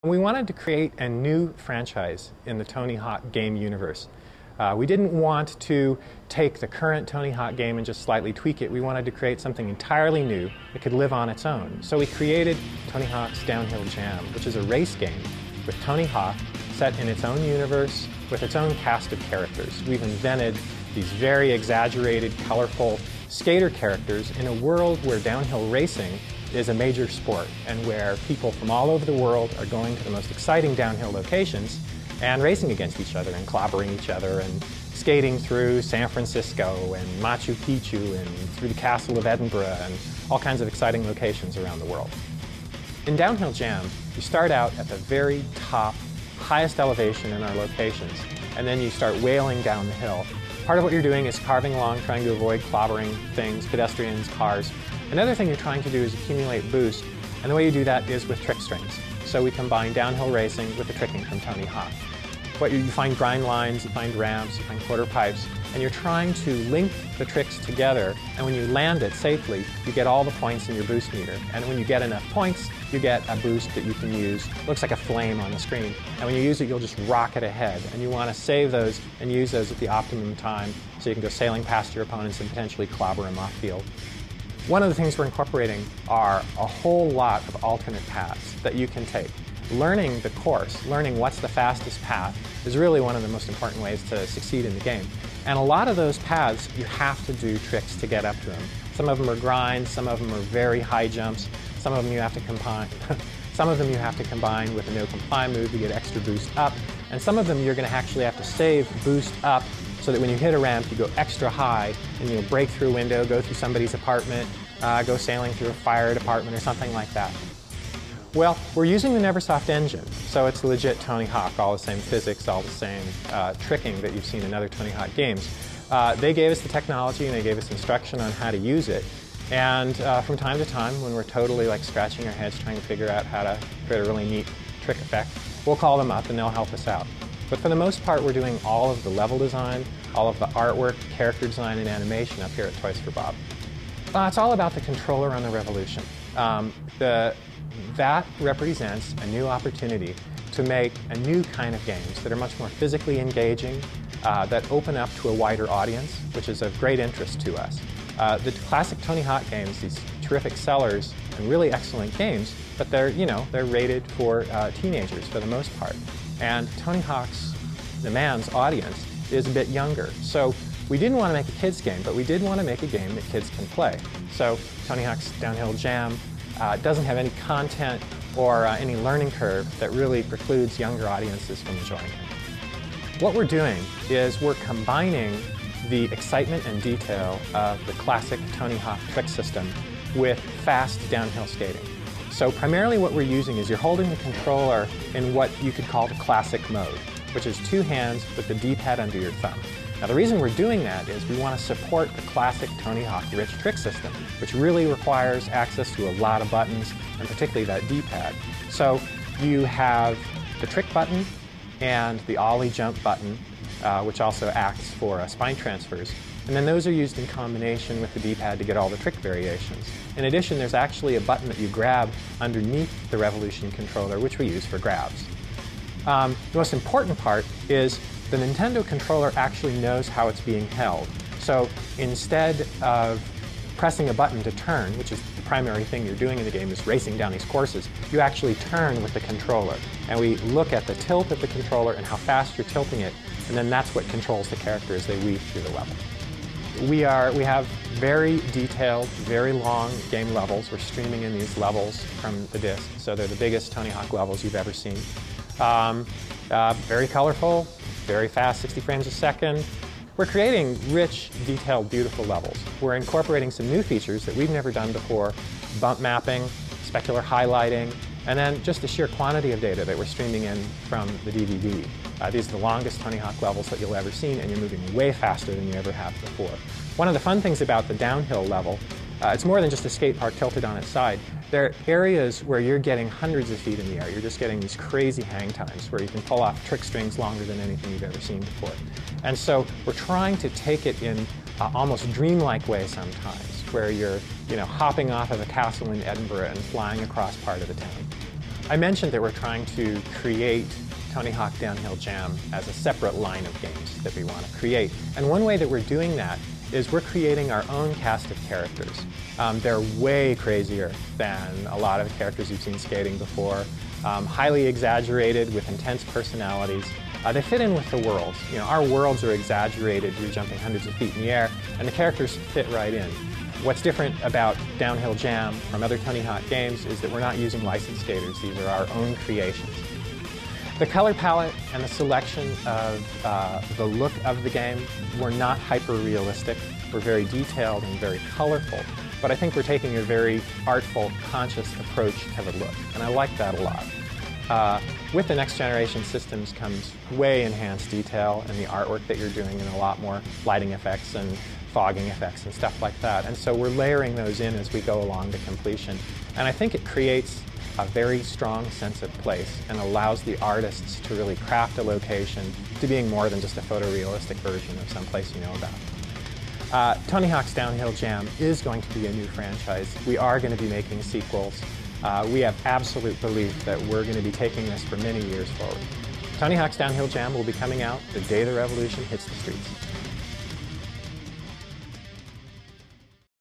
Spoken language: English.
We wanted to create a new franchise in the Tony Hawk game universe. We didn't want to take the current Tony Hawk game and just slightly tweak it. We wanted to create something entirely new that could live on its own. So we created Tony Hawk's Downhill Jam, which is a race game with Tony Hawk set in its own universe with its own cast of characters. We've invented these very exaggerated, colorful skater characters in a world where downhill racing is a major sport and where people from all over the world are going to the most exciting downhill locations and racing against each other and clobbering each other and skating through San Francisco and Machu Picchu and through the Castle of Edinburgh and all kinds of exciting locations around the world. In Downhill Jam, you start out at the very top, highest elevation in our locations, and then you start wailing down the hill. Part of what you're doing is carving along, trying to avoid clobbering things, pedestrians, cars. Another thing you're trying to do is accumulate boost, and the way you do that is with trick strings. So we combine downhill racing with the tricking from Tony Hawk. You find grind lines, you find ramps, you find quarter pipes, and you're trying to link the tricks together, and when you land it safely, you get all the points in your boost meter. And when you get enough points, you get a boost that you can use. It looks like a flame on the screen. And when you use it, you'll just rocket ahead. And you want to save those and use those at the optimum time so you can go sailing past your opponents and potentially clobber them off field. One of the things we're incorporating are a whole lot of alternate paths that you can take. Learning the course, learning what's the fastest path, is really one of the most important ways to succeed in the game. And a lot of those paths, you have to do tricks to get up to them. Some of them are grinds, some of them are very high jumps, some of them you have to combine. Some of them you have to combine with a no-comply move to get extra boost up, and some of them you're going to actually have to save boost up so that when you hit a ramp, you go extra high and you'll break through a window, go through somebody's apartment, go sailing through a fire department or something like that. Well, we're using the Neversoft engine, so it's legit Tony Hawk, all the same physics, all the same tricking that you've seen in other Tony Hawk games. They gave us the technology and they gave us instruction on how to use it. And from time to time, when we're totally like scratching our heads trying to figure out how to create a really neat trick effect, we'll call them up and they'll help us out. But for the most part, we're doing all of the level design, all of the artwork, character design, and animation up here at Toys for Bob. It's all about the controller on the Revolution. That represents a new opportunity to make a new kind of games that are much more physically engaging, that open up to a wider audience, which is of great interest to us. The classic Tony Hawk games, these terrific sellers and really excellent games, but they're rated for teenagers for the most part. And Tony Hawk's, the man's audience, is a bit younger. So we didn't want to make a kids game, but we did want to make a game that kids can play. So Tony Hawk's Downhill Jam doesn't have any content or any learning curve that really precludes younger audiences from enjoying it. What we're doing is we're combining the excitement and detail of the classic Tony Hawk trick system with fast downhill skating. So primarily what we're using is you're holding the controller in what you could call the classic mode, which is two hands with the D-pad under your thumb. Now the reason we're doing that is we want to support the classic Tony Hawk rich trick system, which really requires access to a lot of buttons, and particularly that D-pad. So you have the trick button and the ollie jump button, which also acts for spine transfers. And then those are used in combination with the D-pad to get all the trick variations. In addition, there's actually a button that you grab underneath the Revolution controller, which we use for grabs. The most important part is the Nintendo controller actually knows how it's being held. So instead of pressing a button to turn, which is the primary thing you're doing in the game, is racing down these courses, you actually turn with the controller. And we look at the tilt of the controller and how fast you're tilting it, and then that's what controls the character as they weave through the level. We have very detailed, very long game levels. We're streaming in these levels from the disc, so they're the biggest Tony Hawk levels you've ever seen. Very colorful, very fast, 60 frames a second. We're creating rich, detailed, beautiful levels. We're incorporating some new features that we've never done before: bump mapping, specular highlighting, and then just the sheer quantity of data that we're streaming in from the DVD. These are the longest Tony Hawk levels that you'll ever seen, and you're moving way faster than you ever have before. One of the fun things about the downhill level, it's more than just a skate park tilted on its side. There are areas where you're getting hundreds of feet in the air. You're just getting these crazy hang times where you can pull off trick strings longer than anything you've ever seen before. And so we're trying to take it in almost dreamlike way sometimes, where you're hopping off of a castle in Edinburgh and flying across part of the town. I mentioned that we're trying to create Tony Hawk Downhill Jam as a separate line of games that we want to create. And one way that we're doing that is we're creating our own cast of characters. They're way crazier than a lot of the characters you've seen skating before, highly exaggerated with intense personalities. They fit in with the worlds. You know, our worlds are exaggerated, you're jumping hundreds of feet in the air, and the characters fit right in. What's different about Downhill Jam from other Tony Hawk games is that we're not using licensed skaters. These are our own creations. The color palette and the selection of the look of the game were not hyper-realistic. We're very detailed and very colorful, but I think we're taking a very artful, conscious approach to the look, and I like that a lot. With the next generation systems comes way enhanced detail and the artwork that you're doing, and a lot more lighting effects and fogging effects and stuff like that. And so we're layering those in as we go along to completion. And I think it creates a very strong sense of place and allows the artists to really craft a location to being more than just a photorealistic version of some place you know about. Tony Hawk's Downhill Jam is going to be a new franchise. We are going to be making sequels. We have absolute belief that we're going to be taking this for many years forward. Tony Hawk's Downhill Jam will be coming out the day the revolution hits the streets.